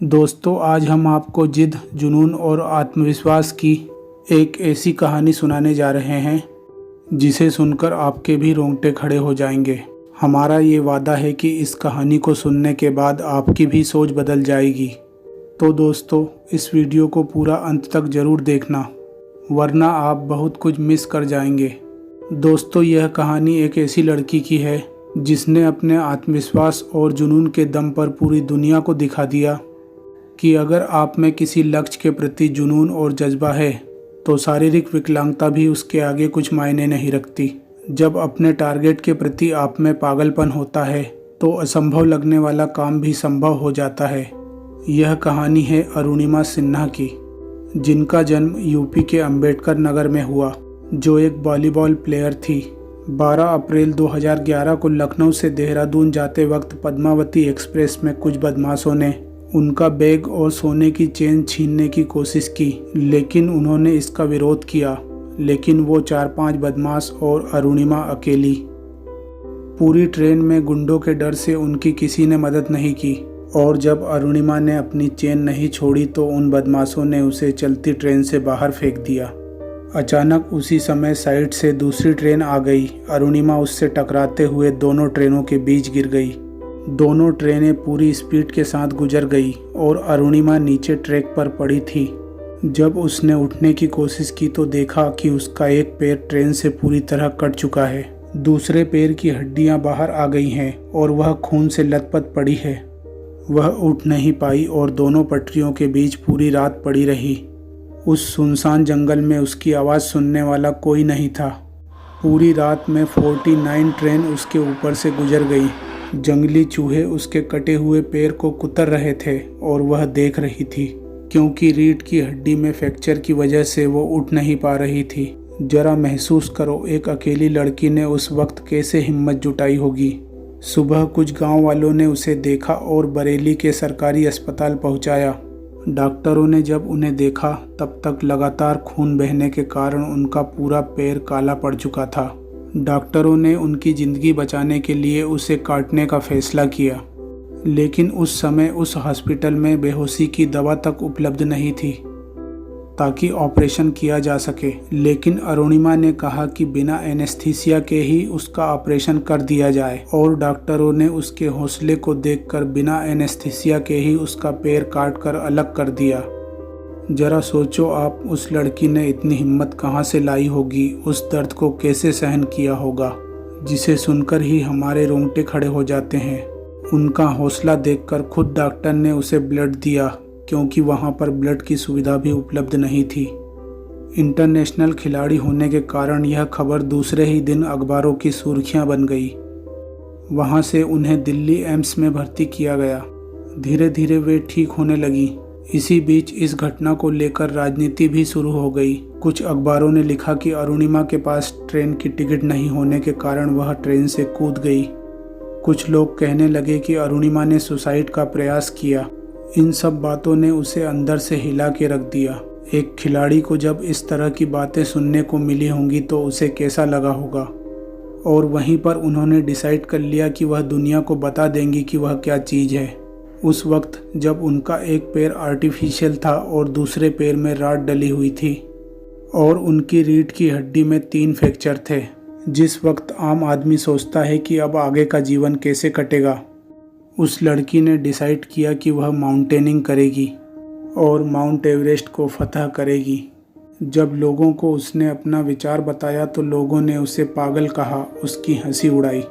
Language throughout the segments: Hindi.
दोस्तों, आज हम आपको जिद, जुनून और आत्मविश्वास की एक ऐसी कहानी सुनाने जा रहे हैं जिसे सुनकर आपके भी रोंगटे खड़े हो जाएंगे। हमारा ये वादा है कि इस कहानी को सुनने के बाद आपकी भी सोच बदल जाएगी। तो दोस्तों, इस वीडियो को पूरा अंत तक ज़रूर देखना, वरना आप बहुत कुछ मिस कर जाएंगे। दोस्तों, यह कहानी एक ऐसी लड़की की है जिसने अपने आत्मविश्वास और जुनून के दम पर पूरी दुनिया को दिखा दिया कि अगर आप में किसी लक्ष्य के प्रति जुनून और जज्बा है तो शारीरिक विकलांगता भी उसके आगे कुछ मायने नहीं रखती। जब अपने टारगेट के प्रति आप में पागलपन होता है तो असंभव लगने वाला काम भी संभव हो जाता है। यह कहानी है अरुणिमा सिन्हा की, जिनका जन्म यूपी के अंबेडकर नगर में हुआ, जो एक वॉलीबॉल प्लेयर थी। 12 अप्रैल 2011 को लखनऊ से देहरादून जाते वक्त पद्मावती एक्सप्रेस में कुछ बदमाशों ने उनका बैग और सोने की चेन छीनने की कोशिश की, लेकिन उन्होंने इसका विरोध किया। लेकिन वो 4-5 बदमाश और अरुणिमा अकेली। पूरी ट्रेन में गुंडों के डर से उनकी किसी ने मदद नहीं की, और जब अरुणिमा ने अपनी चेन नहीं छोड़ी तो उन बदमाशों ने उसे चलती ट्रेन से बाहर फेंक दिया। अचानक उसी समय साइड से दूसरी ट्रेन आ गई। अरुणिमा उससे टकराते हुए दोनों ट्रेनों के बीच गिर गई। दोनों ट्रेनें पूरी स्पीड के साथ गुजर गई और अरुणिमा नीचे ट्रैक पर पड़ी थी। जब उसने उठने की कोशिश की तो देखा कि उसका एक पैर ट्रेन से पूरी तरह कट चुका है। दूसरे पैर की हड्डियां बाहर आ गई हैं और वह खून से लथपथ पड़ी है। वह उठ नहीं पाई और दोनों पटरियों के बीच पूरी रात पड़ी रही। उस सुनसान जंगल में उसकी आवाज़ सुनने वाला कोई नहीं था। पूरी रात में 49 ट्रेन उसके ऊपर से गुजर गई। जंगली चूहे उसके कटे हुए पैर को कुतर रहे थे और वह देख रही थी, क्योंकि रीढ़ की हड्डी में फ्रैक्चर की वजह से वो उठ नहीं पा रही थी। जरा महसूस करो, एक अकेली लड़की ने उस वक्त कैसे हिम्मत जुटाई होगी। सुबह कुछ गांव वालों ने उसे देखा और बरेली के सरकारी अस्पताल पहुंचाया। डॉक्टरों ने जब उन्हें देखा तब तक लगातार खून बहने के कारण उनका पूरा पैर काला पड़ चुका था। डॉक्टरों ने उनकी ज़िंदगी बचाने के लिए उसे काटने का फैसला किया, लेकिन उस समय उस हॉस्पिटल में बेहोशी की दवा तक उपलब्ध नहीं थी ताकि ऑपरेशन किया जा सके। लेकिन अरुणिमा ने कहा कि बिना एनेस्थीसिया के ही उसका ऑपरेशन कर दिया जाए, और डॉक्टरों ने उसके हौसले को देखकर बिना एनेस्थीसिया के ही उसका पैर काट कर अलग कर दिया। जरा सोचो आप, उस लड़की ने इतनी हिम्मत कहाँ से लाई होगी, उस दर्द को कैसे सहन किया होगा, जिसे सुनकर ही हमारे रोंगटे खड़े हो जाते हैं। उनका हौसला देखकर खुद डॉक्टर ने उसे ब्लड दिया, क्योंकि वहाँ पर ब्लड की सुविधा भी उपलब्ध नहीं थी। इंटरनेशनल खिलाड़ी होने के कारण यह खबर दूसरे ही दिन अखबारों की सुर्खियाँ बन गई। वहाँ से उन्हें दिल्ली एम्स में भर्ती किया गया। धीरे धीरे वे ठीक होने लगी। इसी बीच इस घटना को लेकर राजनीति भी शुरू हो गई। कुछ अखबारों ने लिखा कि अरुणिमा के पास ट्रेन की टिकट नहीं होने के कारण वह ट्रेन से कूद गई। कुछ लोग कहने लगे कि अरुणिमा ने सुसाइड का प्रयास किया। इन सब बातों ने उसे अंदर से हिला के रख दिया। एक खिलाड़ी को जब इस तरह की बातें सुनने को मिली होंगी तो उसे कैसा लगा होगा। और वहीं पर उन्होंने डिसाइड कर लिया कि वह दुनिया को बता देंगी कि वह क्या चीज़ है। उस वक्त जब उनका एक पैर आर्टिफिशियल था और दूसरे पैर में राड डली हुई थी, और उनकी रीढ़ की हड्डी में 3 फ्रैक्चर थे। जिस वक्त आम आदमी सोचता है कि अब आगे का जीवन कैसे कटेगा, उस लड़की ने डिसाइड किया कि वह माउंटेनिंग करेगी और माउंट एवरेस्ट को फतह करेगी। जब लोगों को उसने अपना विचार बताया तो लोगों ने उसे पागल कहा, उसकी हंसी उड़ाई।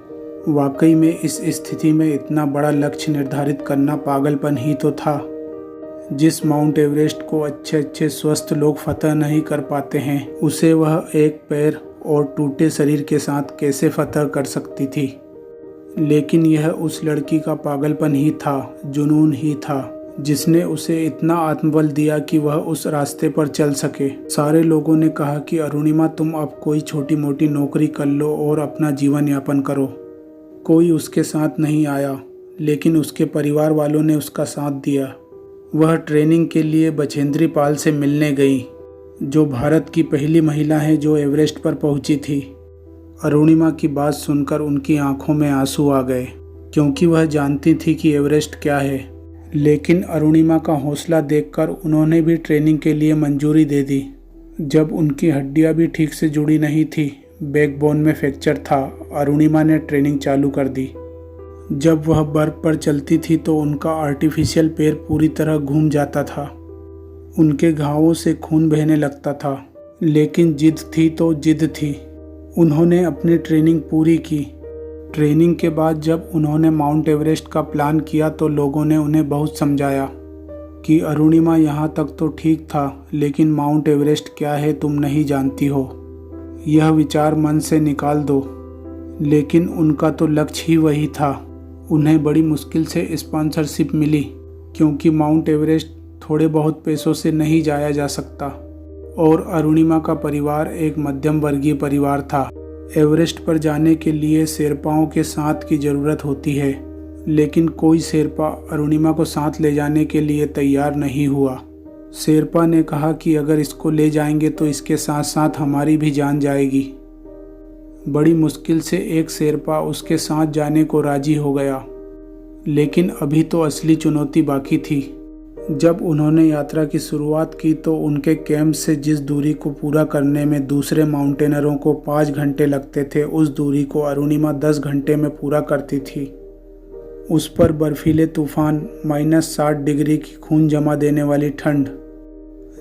वाकई में इस स्थिति में इतना बड़ा लक्ष्य निर्धारित करना पागलपन ही तो था। जिस माउंट एवरेस्ट को अच्छे स्वस्थ लोग फतह नहीं कर पाते हैं, उसे वह एक पैर और टूटे शरीर के साथ कैसे फतह कर सकती थी। लेकिन यह उस लड़की का पागलपन ही था, जुनून ही था, जिसने उसे इतना आत्मबल दिया कि वह उस रास्ते पर चल सके। सारे लोगों ने कहा कि अरुणिमा, तुम अब कोई छोटी मोटी नौकरी कर लो और अपना जीवन यापन करो। कोई उसके साथ नहीं आया, लेकिन उसके परिवार वालों ने उसका साथ दिया। वह ट्रेनिंग के लिए बछेंद्री पाल से मिलने गई, जो भारत की पहली महिला है जो एवरेस्ट पर पहुंची थी। अरुणिमा की बात सुनकर उनकी आंखों में आंसू आ गए, क्योंकि वह जानती थी कि एवरेस्ट क्या है। लेकिन अरुणिमा का हौसला देखकर उन्होंने भी ट्रेनिंग के लिए मंजूरी दे दी। जब उनकी हड्डियां भी ठीक से जुड़ी नहीं थी, बैकबोन में फ्रैक्चर था, अरुणिमा ने ट्रेनिंग चालू कर दी। जब वह बर्फ पर चलती थी तो उनका आर्टिफिशियल पैर पूरी तरह घूम जाता था। उनके घावों से खून बहने लगता था, लेकिन जिद थी तो जिद थी। उन्होंने अपनी ट्रेनिंग पूरी की। ट्रेनिंग के बाद जब उन्होंने माउंट एवरेस्ट का प्लान किया तो लोगों ने उन्हें बहुत समझाया कि अरुणिमा यहाँ तक तो ठीक था, लेकिन माउंट एवरेस्ट क्या है तुम नहीं जानती हो। यह विचार मन से निकाल दो। लेकिन उनका तो लक्ष्य ही वही था। उन्हें बड़ी मुश्किल से स्पॉन्सरशिप मिली, क्योंकि माउंट एवरेस्ट थोड़े बहुत पैसों से नहीं जाया जा सकता और अरुणिमा का परिवार एक मध्यम वर्गीय परिवार था। एवरेस्ट पर जाने के लिए शेरपाओं के साथ की ज़रूरत होती है, लेकिन कोई शेरपा अरुणिमा को साथ ले जाने के लिए तैयार नहीं हुआ। शेरपा ने कहा कि अगर इसको ले जाएंगे तो इसके साथ साथ हमारी भी जान जाएगी। बड़ी मुश्किल से एक शेरपा उसके साथ जाने को राजी हो गया, लेकिन अभी तो असली चुनौती बाकी थी। जब उन्होंने यात्रा की शुरुआत की तो उनके कैंप से जिस दूरी को पूरा करने में दूसरे माउंटेनरों को 5 घंटे लगते थे, उस दूरी को अरुणिमा 10 घंटे में पूरा करती थी। उस पर बर्फीले तूफान, -60 डिग्री की खून जमा देने वाली ठंड,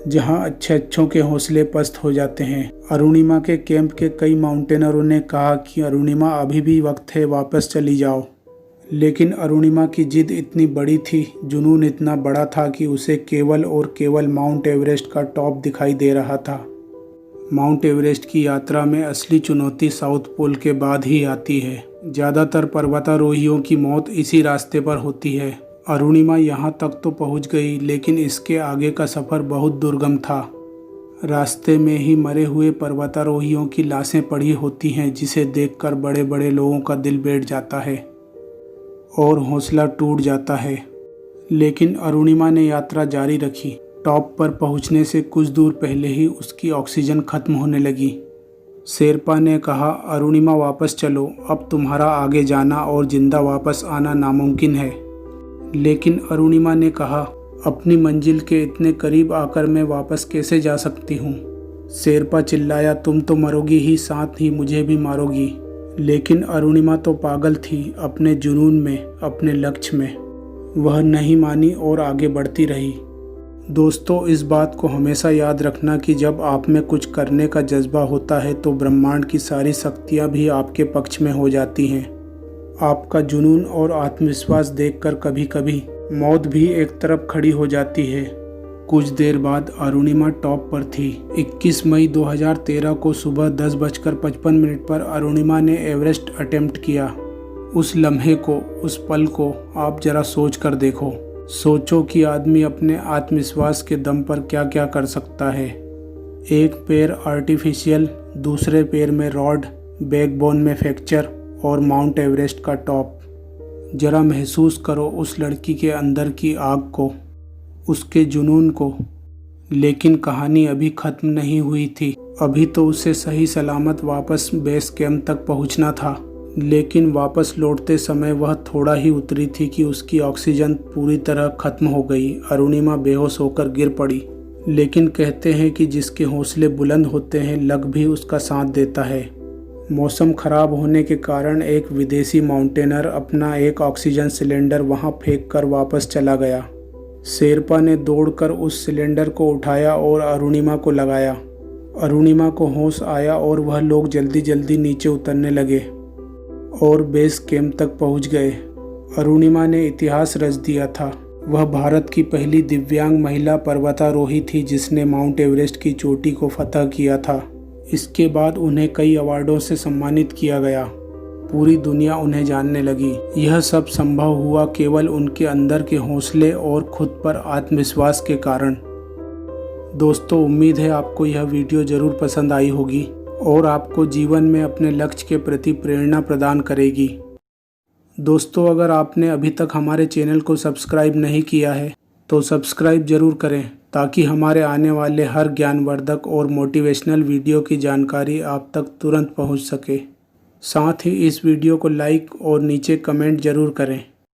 जहां अच्छों के हौसले पस्त हो जाते हैं। अरुणिमा के कैंप के कई माउंटेनरों ने कहा कि अरुणिमा अभी भी वक्त है, वापस चली जाओ। लेकिन अरुणिमा की जिद इतनी बड़ी थी, जुनून इतना बड़ा था कि उसे केवल और केवल माउंट एवरेस्ट का टॉप दिखाई दे रहा था। माउंट एवरेस्ट की यात्रा में असली चुनौती साउथ पोल के बाद ही आती है। ज़्यादातर पर्वतारोहियों की मौत इसी रास्ते पर होती है। अरुणिमा यहाँ तक तो पहुँच गई, लेकिन इसके आगे का सफ़र बहुत दुर्गम था। रास्ते में ही मरे हुए पर्वतारोहियों की लाशें पड़ी होती हैं, जिसे देखकर बड़े बड़े लोगों का दिल बैठ जाता है और हौसला टूट जाता है। लेकिन अरुणिमा ने यात्रा जारी रखी। टॉप पर पहुंचने से कुछ दूर पहले ही उसकी ऑक्सीजन खत्म होने लगी। शेरपा ने कहा, अरुणिमा वापस चलो, अब तुम्हारा आगे जाना और जिंदा वापस आना नामुमकिन है। लेकिन अरुणिमा ने कहा, अपनी मंजिल के इतने करीब आकर मैं वापस कैसे जा सकती हूँ। शेरपा चिल्लाया, तुम तो मरोगी ही, साथ ही मुझे भी मारोगी। लेकिन अरुणिमा तो पागल थी, अपने जुनून में, अपने लक्ष्य में। वह नहीं मानी और आगे बढ़ती रही। दोस्तों, इस बात को हमेशा याद रखना कि जब आप में कुछ करने का जज्बा होता है तो ब्रह्मांड की सारी शक्तियाँ भी आपके पक्ष में हो जाती हैं। आपका जुनून और आत्मविश्वास देखकर कभी कभी मौत भी एक तरफ खड़ी हो जाती है। कुछ देर बाद अरुणिमा टॉप पर थी। 21 मई 2013 को सुबह 10:55 पर अरुणिमा ने एवरेस्ट अटेम्प्ट किया। उस लम्हे को, उस पल को आप जरा सोच कर देखो। सोचो कि आदमी अपने आत्मविश्वास के दम पर क्या क्या कर सकता है। एक पैर आर्टिफिशियल, दूसरे पैर में रॉड, बैकबोन में फ्रैक्चर और माउंट एवरेस्ट का टॉप। जरा महसूस करो उस लड़की के अंदर की आग को, उसके जुनून को। लेकिन कहानी अभी ख़त्म नहीं हुई थी। अभी तो उसे सही सलामत वापस बेस कैंप तक पहुंचना था। लेकिन वापस लौटते समय वह थोड़ा ही उतरी थी कि उसकी ऑक्सीजन पूरी तरह ख़त्म हो गई। अरुणिमा बेहोश होकर गिर पड़ी। लेकिन कहते हैं कि जिसके हौसले बुलंद होते हैं, लक भी उसका साथ देता है। मौसम खराब होने के कारण एक विदेशी माउंटेनर अपना एक ऑक्सीजन सिलेंडर वहां फेंक कर वापस चला गया। शेरपा ने दौड़कर उस सिलेंडर को उठाया और अरुणिमा को लगाया। अरुणिमा को होश आया और वह लोग जल्दी जल्दी नीचे उतरने लगे और बेस कैंप तक पहुंच गए। अरुणिमा ने इतिहास रच दिया था। वह भारत की पहली दिव्यांग महिला पर्वतारोही थी जिसने माउंट एवरेस्ट की चोटी को फतह किया था। इसके बाद उन्हें कई अवार्डों से सम्मानित किया गया। पूरी दुनिया उन्हें जानने लगी। यह सब संभव हुआ केवल उनके अंदर के हौसले और खुद पर आत्मविश्वास के कारण। दोस्तों, उम्मीद है आपको यह वीडियो ज़रूर पसंद आई होगी और आपको जीवन में अपने लक्ष्य के प्रति प्रेरणा प्रदान करेगी। दोस्तों, अगर आपने अभी तक हमारे चैनल को सब्सक्राइब नहीं किया है तो सब्सक्राइब ज़रूर करें, ताकि हमारे आने वाले हर ज्ञानवर्धक और मोटिवेशनल वीडियो की जानकारी आप तक तुरंत पहुंच सके। साथ ही इस वीडियो को लाइक और नीचे कमेंट ज़रूर करें।